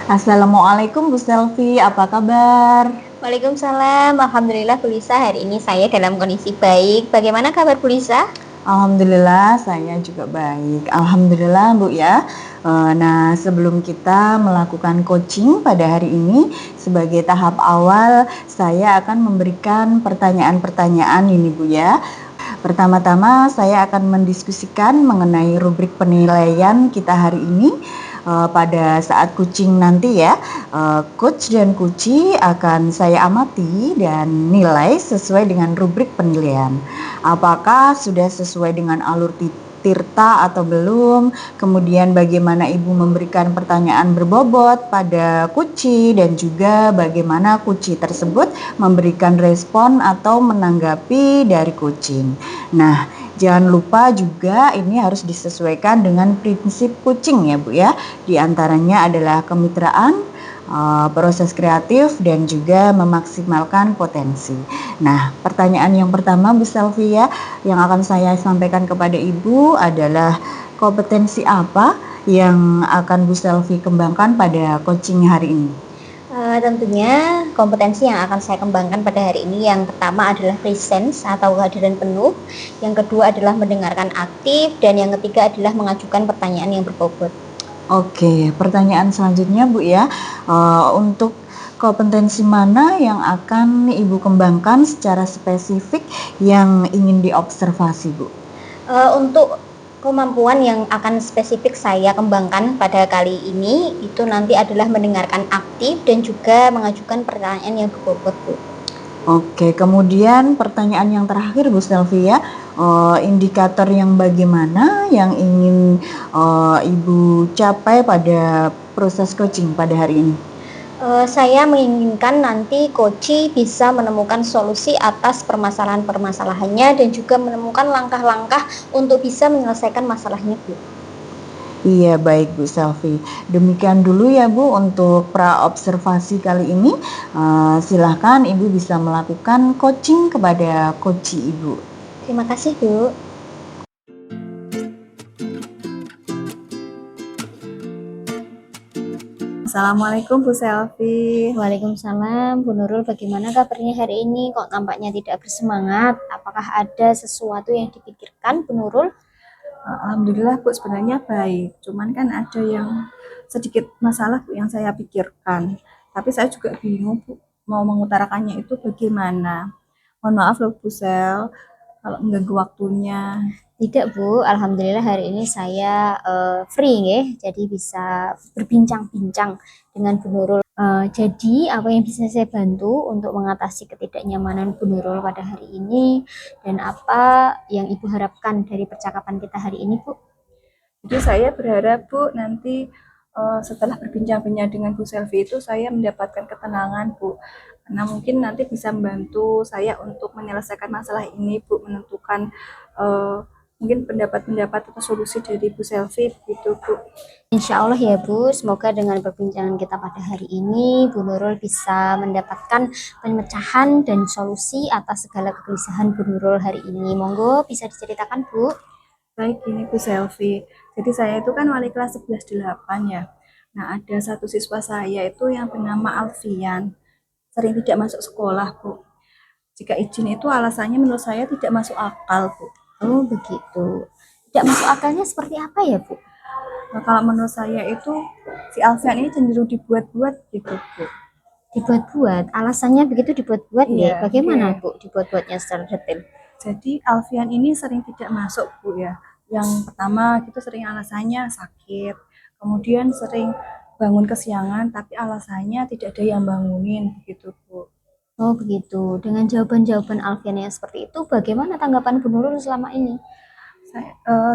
Assalamualaikum Bu Selvi, apa kabar? Waalaikumsalam, Alhamdulillah Bu Lisa, hari ini saya dalam kondisi baik. Bagaimana kabar Bu Lisa? Alhamdulillah saya juga baik. Alhamdulillah Bu ya. Nah, sebelum kita melakukan coaching pada hari ini, sebagai tahap awal saya akan memberikan pertanyaan-pertanyaan ini Bu ya. Pertama-tama saya akan mendiskusikan mengenai rubrik penilaian kita hari ini. Pada saat coaching nanti ya, coach dan coachee akan saya amati dan nilai sesuai dengan rubrik penilaian. Apakah sudah sesuai dengan alur tirta atau belum, kemudian bagaimana Ibu memberikan pertanyaan berbobot pada coachee dan juga bagaimana coachee tersebut memberikan respon atau menanggapi dari coaching. Nah, jangan lupa juga ini harus disesuaikan dengan prinsip coaching ya Bu ya. Di antaranya adalah kemitraan, proses kreatif dan juga memaksimalkan potensi. Nah, pertanyaan yang pertama Bu Selvi ya, yang akan saya sampaikan kepada Ibu adalah kompetensi apa yang akan Bu Selvi kembangkan pada coaching hari ini? Tentunya kompetensi yang akan saya kembangkan pada hari ini yang pertama adalah presence atau kehadiran penuh, yang kedua adalah mendengarkan aktif, dan yang ketiga adalah mengajukan pertanyaan yang berbobot. Oke, pertanyaan selanjutnya Bu ya, untuk kompetensi mana yang akan Ibu kembangkan secara spesifik yang ingin diobservasi Bu? Untuk kemampuan yang akan spesifik saya kembangkan pada kali ini itu nanti adalah mendengarkan aktif dan juga mengajukan pertanyaan yang berbobot Bu. Oke, kemudian pertanyaan yang terakhir Bu Selvi ya, indikator yang bagaimana yang ingin Ibu capai pada proses coaching pada hari ini? Saya menginginkan nanti coachee bisa menemukan solusi atas permasalahan-permasalahannya dan juga menemukan langkah-langkah untuk bisa menyelesaikan masalahnya Bu. Iya, baik Bu Selvi. Demikian dulu ya Bu untuk pra-observasi kali ini. Silahkan Ibu bisa melakukan coaching kepada coachee Ibu. Terima kasih Bu. Assalamualaikum Bu Selvi. Waalaikumsalam, Bu Nurul, bagaimana kabarnya hari ini? Kok tampaknya tidak bersemangat? Apakah ada sesuatu yang dipikirkan, Bu Nurul? Alhamdulillah Bu, sebenarnya baik. Cuman kan ada yang sedikit masalah Bu yang saya pikirkan. Tapi saya juga bingung Bu, mau mengutarakannya itu bagaimana. Mohon maaf loh Bu Sel, kalau mengganggu waktunya. Tidak Bu, Alhamdulillah hari ini saya free ya, jadi bisa berbincang-bincang dengan Bu Nurul. Jadi apa yang bisa saya bantu untuk mengatasi ketidaknyamanan Bu Nurul pada hari ini dan apa yang Ibu harapkan dari percakapan kita hari ini Bu? Jadi saya berharap Bu nanti setelah berbincang-bincang dengan Bu Selvi itu saya mendapatkan ketenangan Bu. Karena mungkin nanti bisa membantu saya untuk menyelesaikan masalah ini Bu, menentukan mungkin pendapat-pendapat atau solusi dari Bu Selvi gitu Bu. Insya Allah ya Bu, semoga dengan perbincangan kita pada hari ini Bu Nurul bisa mendapatkan pemecahan dan solusi atas segala kegelisahan Bu Nurul hari ini. Monggo bisa diceritakan Bu. Baik, ini Bu Selvi. Jadi saya itu kan wali kelas 11/8 ya. Nah, ada satu siswa saya itu yang bernama Alfian. Sering tidak masuk sekolah, Bu. Jika izin itu alasannya menurut saya tidak masuk akal, Bu. Oh begitu. Tidak masuk akalnya seperti apa ya Bu? Nah, kalau menurut saya itu si Alfian ini cenderung dibuat-buat gitu, Bu. Dibuat-buat, alasannya begitu dibuat-buat ya? Iya, Bagaimana iya. Bu dibuat-buatnya secara detail? Jadi Alfian ini sering tidak masuk, Bu ya. Yang pertama itu sering alasannya sakit. Kemudian sering bangun kesiangan tapi alasannya tidak ada yang bangunin begitu, Bu. Oh begitu. Dengan jawaban-jawaban Alfian yang seperti itu, bagaimana tanggapan Bu Nurul selama ini?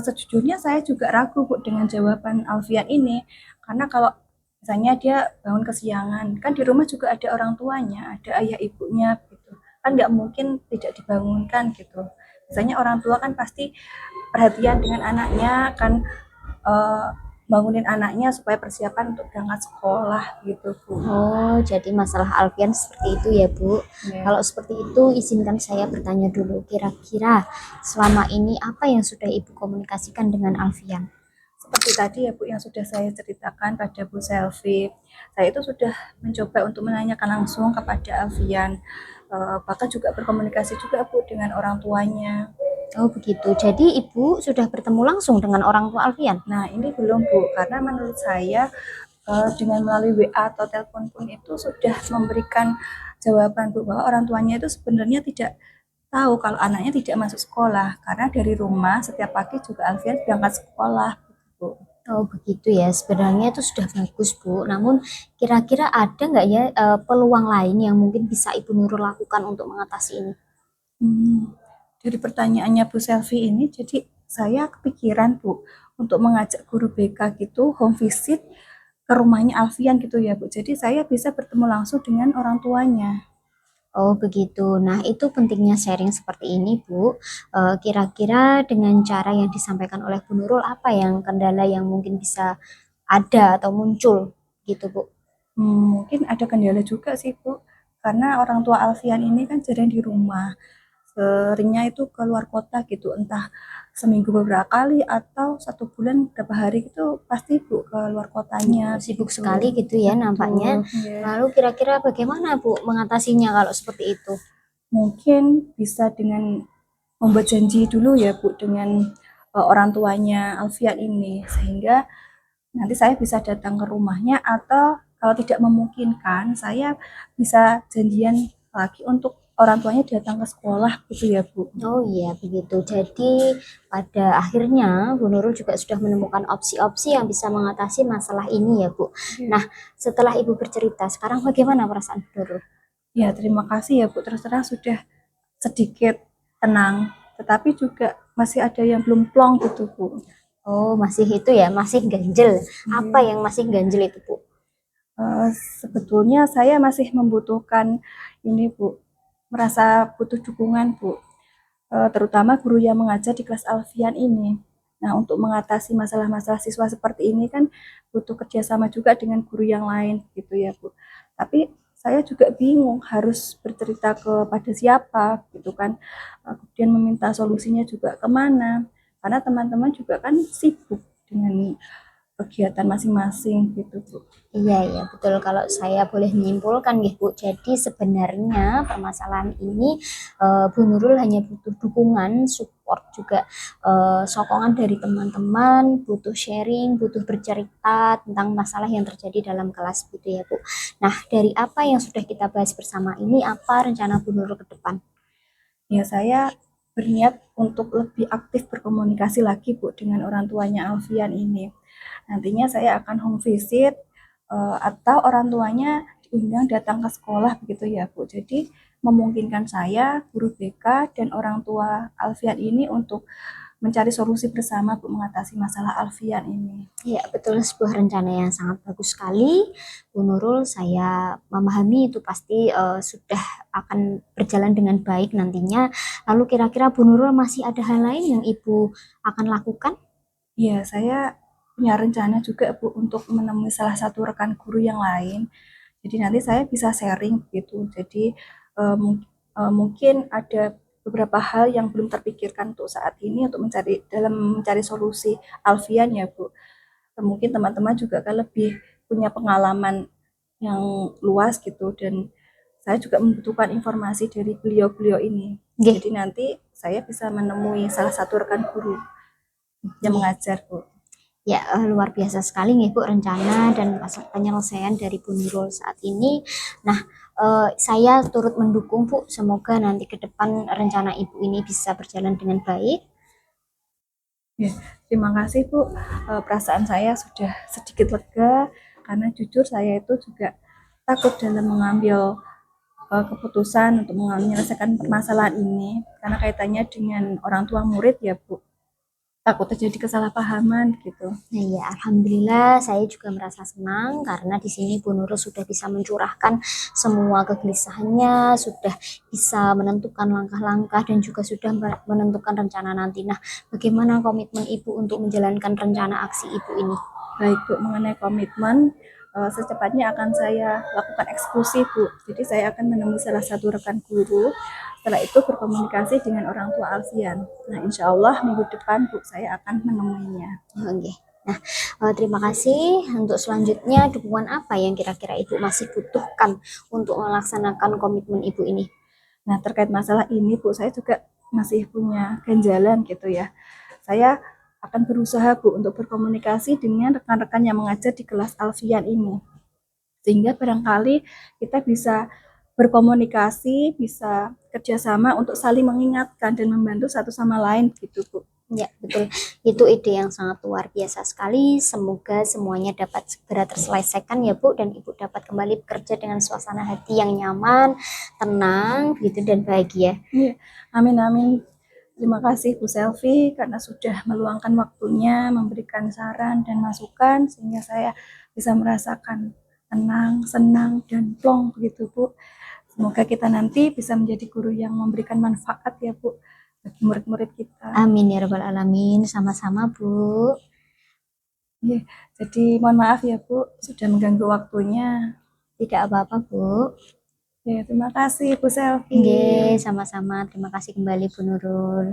Sejujurnya saya juga ragu Bu dengan jawaban Alfian ini, karena kalau misalnya dia bangun kesiangan, kan di rumah juga ada orang tuanya, ada ayah ibunya gitu, kan nggak mungkin tidak dibangunkan gitu. Misalnya orang tua kan pasti perhatian dengan anaknya, kan eh, bangunin anaknya supaya persiapan untuk berangkat sekolah gitu Bu. Oh, jadi masalah Alfian seperti itu ya Bu. Ya. Kalau seperti itu, izinkan saya bertanya dulu. Kira-kira selama ini apa yang sudah Ibu komunikasikan dengan Alfian? seperti tadi ya Bu yang sudah saya ceritakan pada Bu Selvi, saya itu sudah mencoba untuk menanyakan langsung kepada Alfian, bahkan juga berkomunikasi juga Bu dengan orang tuanya. Oh begitu. Jadi Ibu sudah bertemu langsung dengan orang tua Alfian? Nah ini belum Bu, karena menurut saya dengan melalui WA atau telepon pun itu sudah memberikan jawaban Bu bahwa orang tuanya itu sebenarnya tidak tahu kalau anaknya tidak masuk sekolah, karena dari rumah setiap pagi juga Alfian berangkat sekolah Bu. Oh begitu ya, sebenarnya itu sudah bagus Bu. Namun kira-kira ada nggak ya peluang lain yang mungkin bisa Ibu Nurul lakukan untuk mengatasi ini? Dari pertanyaannya Bu Selvi ini, jadi saya kepikiran Bu untuk mengajak guru BK gitu home visit ke rumahnya Alfian gitu ya Bu. Jadi saya bisa bertemu langsung dengan orang tuanya. Oh begitu. Nah itu pentingnya sharing seperti ini Bu. Kira-kira dengan cara yang disampaikan oleh Bu Nurul apa yang kendala yang mungkin bisa ada atau muncul gitu Bu? Mungkin ada kendala juga sih Bu, karena orang tua Alfian ini kan jarang di rumah. Seringnya itu keluar kota gitu, entah seminggu beberapa kali atau 1 bulan berapa hari itu pasti Bu ke luar kotanya Sibuk gitu. sekali gitu ya nampaknya. Iya. Lalu kira-kira bagaimana Bu mengatasinya kalau seperti itu? Mungkin bisa dengan membuat janji dulu ya Bu dengan orang tuanya Alfian ini, sehingga nanti saya bisa datang ke rumahnya, atau kalau tidak memungkinkan saya bisa janjian lagi untuk orang tuanya datang ke sekolah gitu ya Bu. Oh iya begitu. Jadi pada akhirnya Bu Nurul juga sudah menemukan opsi-opsi yang bisa mengatasi masalah ini ya Bu. Nah setelah Ibu bercerita, sekarang bagaimana perasaan Bu Nurul? Ya terima kasih ya Bu, terus terang sudah sedikit tenang, tetapi juga masih ada yang belum plong gitu Bu. Oh masih itu ya, masih ganjel. Apa yang masih ganjel itu Bu? Sebetulnya saya masih membutuhkan ini Bu, merasa butuh dukungan Bu, terutama guru yang mengajar di kelas Alfian ini. Nah, untuk mengatasi masalah-masalah siswa seperti ini kan butuh kerjasama juga dengan guru yang lain gitu ya Bu. Tapi saya juga bingung harus bercerita kepada siapa gitu kan, kemudian meminta solusinya juga kemana, karena teman-teman juga kan sibuk dengan kegiatan masing-masing gitu Bu. Iya ya betul, kalau saya boleh menyimpulkan ya Bu. Jadi sebenarnya permasalahan ini Bu Nurul hanya butuh dukungan, support juga sokongan dari teman-teman, butuh sharing, butuh bercerita tentang masalah yang terjadi dalam kelas gitu ya Bu. Nah, dari apa yang sudah kita bahas bersama ini, apa rencana Bu Nurul ke depan? Ya, saya berniat untuk lebih aktif berkomunikasi lagi Bu dengan orang tuanya Alfian ini. Nantinya saya akan home visit, atau orang tuanya diundang datang ke sekolah begitu ya Bu. Jadi memungkinkan saya, guru BK dan orang tua Alfian ini untuk mencari solusi bersama Bu mengatasi masalah Alfian ini. Ya, betul, sebuah rencana yang sangat bagus sekali. Bu Nurul, saya memahami itu pasti sudah akan berjalan dengan baik nantinya. Lalu kira-kira Bu Nurul masih ada hal lain yang Ibu akan lakukan? Ya, saya punya rencana juga Bu untuk menemui salah satu rekan guru yang lain. Jadi nanti saya bisa sharing gitu. Jadi mungkin ada beberapa hal yang belum terpikirkan untuk saat ini untuk mencari solusi Alfian ya Bu. Mungkin teman-teman juga kan lebih punya pengalaman yang luas gitu, dan saya juga membutuhkan informasi dari beliau-beliau ini. Nggih. Jadi nanti saya bisa menemui salah satu rekan guru yang mengajar Bu. Ya, luar biasa sekali nih Bu rencana dan penyelesaian dari Bu Nurul saat ini. Nah, saya turut mendukung Bu, semoga nanti ke depan rencana Ibu ini bisa berjalan dengan baik. Ya, terima kasih Bu. Perasaan saya sudah sedikit lega, karena jujur saya itu juga takut dalam mengambil keputusan untuk menyelesaikan permasalahan ini, karena kaitannya dengan orang tua murid ya Bu. Takut terjadi kesalahpahaman gitu. Nah ya, alhamdulillah saya juga merasa senang karena di sini Bu Nurul sudah bisa mencurahkan semua kegelisahannya, sudah bisa menentukan langkah-langkah dan juga sudah menentukan rencana nanti. Nah, bagaimana komitmen Ibu untuk menjalankan rencana aksi Ibu ini? Baik Bu, mengenai komitmen, secepatnya akan saya lakukan eksekusi Bu. Jadi saya akan menemui salah satu rekan guru, setelah itu berkomunikasi dengan orang tua Alfian. Nah insya Allah minggu depan Bu saya akan menemuinya. Oke. Terima kasih. Untuk selanjutnya, dukungan apa yang kira-kira Ibu masih butuhkan untuk melaksanakan komitmen Ibu ini? Nah, terkait masalah ini, Bu, saya juga masih punya ganjalan gitu ya. Saya akan berusaha, Bu, untuk berkomunikasi dengan rekan-rekan yang mengajar di kelas Alfian ini. Sehingga barangkali kita bisa berkomunikasi, bisa kerjasama untuk saling mengingatkan dan membantu satu sama lain gitu, Bu. Ya, betul. Itu ide yang sangat luar biasa sekali. Semoga semuanya dapat segera terselesaikan ya, Bu, dan Ibu dapat kembali bekerja dengan suasana hati yang nyaman, tenang, gitu dan bahagia. Iya, amin amin. Terima kasih Bu Selvi karena sudah meluangkan waktunya, memberikan saran dan masukan sehingga saya bisa merasakan tenang, senang, dan plong begitu Bu. Semoga kita nanti bisa menjadi guru yang memberikan manfaat ya Bu bagi murid-murid kita. Amin ya rabbal alamin. Sama-sama, Bu. Iya, jadi mohon maaf ya Bu sudah mengganggu waktunya. Tidak apa-apa, Bu. Ya, terima kasih Bu Selvi. Nggih, sama-sama. Terima kasih kembali, Bu Nurul.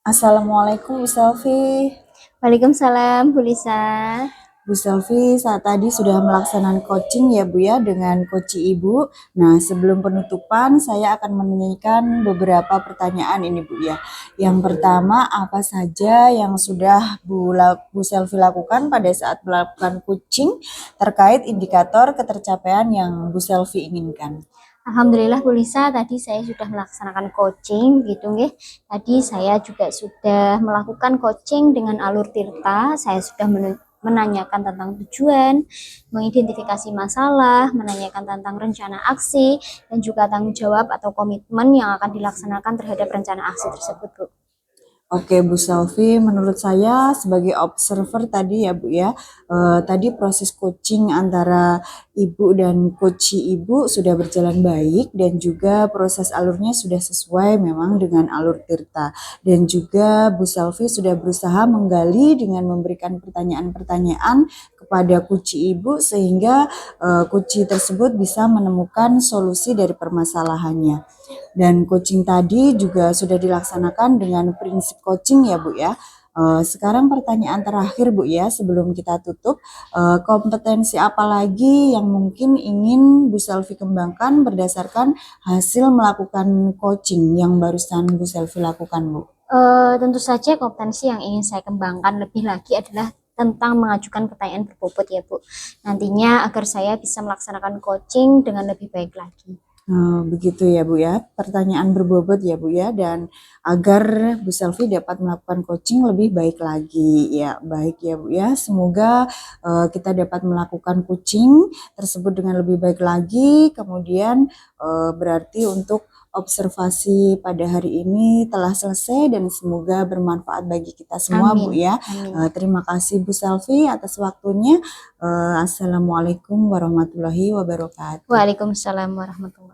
Assalamualaikum Bu Selvi. Waalaikumsalam, Bu Lisa. Bu Selvi saat tadi sudah melaksanakan coaching ya Bu ya dengan coach Ibu. Nah sebelum penutupan saya akan menanyakan beberapa pertanyaan ini Bu ya. Yang pertama apa saja yang sudah Bu Selvi lakukan pada saat melakukan coaching terkait indikator ketercapaian yang Bu Selvi inginkan? Alhamdulillah Bu Lisa, tadi saya sudah melaksanakan coaching gitu nggih. Tadi saya juga sudah melakukan coaching dengan alur Tirta. Saya sudah menanyakan tentang tujuan, mengidentifikasi masalah, menanyakan tentang rencana aksi, dan juga tanggung jawab atau komitmen yang akan dilaksanakan terhadap rencana aksi tersebut, Bu. Oke Bu Selvi, menurut saya sebagai observer tadi ya Bu ya, tadi proses coaching antara Ibu dan coach Ibu sudah berjalan baik dan juga proses alurnya sudah sesuai memang dengan alur Tirta. Dan juga Bu Selvi sudah berusaha menggali dengan memberikan pertanyaan-pertanyaan kepada coach Ibu sehingga coach tersebut bisa menemukan solusi dari permasalahannya. Dan coaching tadi juga sudah dilaksanakan dengan prinsip coaching ya Bu ya. Sekarang pertanyaan terakhir Bu ya sebelum kita tutup, kompetensi apa lagi yang mungkin ingin Bu Selvi kembangkan berdasarkan hasil melakukan coaching yang barusan Bu Selvi lakukan Bu? Tentu saja kompetensi yang ingin saya kembangkan lebih lagi adalah tentang mengajukan pertanyaan berbobot ya Bu. Nantinya agar saya bisa melaksanakan coaching dengan lebih baik lagi. Begitu ya Bu ya, pertanyaan berbobot ya Bu ya, dan agar Bu Selvi dapat melakukan coaching lebih baik lagi ya. Baik ya Bu ya, semoga kita dapat melakukan coaching tersebut dengan lebih baik lagi. Kemudian berarti untuk observasi pada hari ini telah selesai dan semoga bermanfaat bagi kita semua Bu ya. Terima kasih Bu Selvi atas waktunya. Assalamualaikum warahmatullahi wabarakatuh. Waalaikumsalam warahmatullahi wabarakatuh.